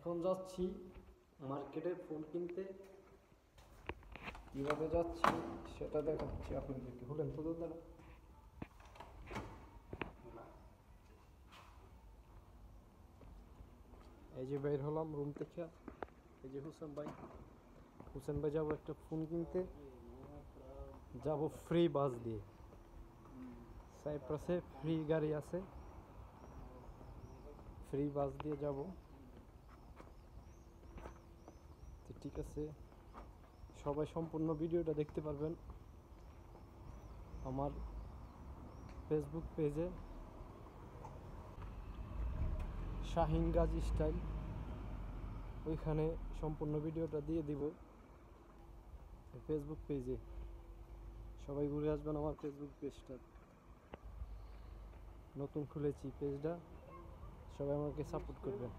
এখন যাচ্ছি মার্কেটে ফোন কিনতে। কীভাবে যাচ্ছি সেটা দেখাচ্ছি আপনাদেরকে। হলেন তো দাদা, এই যে বের হলাম রুম থেকে। এই যে হোসেন ভাই যাবো একটা ফোন কিনতে, যাব ফ্রি বাস দিয়ে। সাইপ্রাসে ফ্রি গাড়ি আছে, ফ্রি বাস দিয়ে যাব। তো ঠিক আছে, সবাই সম্পূর্ণ ভিডিওটা দেখতে পারবেন আমার ফেসবুক পেজে, শাহিন গাজী স্টাইল। ওইখানে সম্পূর্ণ ভিডিওটা দিয়ে দিব ফেসবুক পেজে। সবাই ঘুরে আসবেন আমার ফেসবুক পেজটা, নতুন খুলেছি পেজটা, সবাই আমাকে সাপোর্ট করবেন।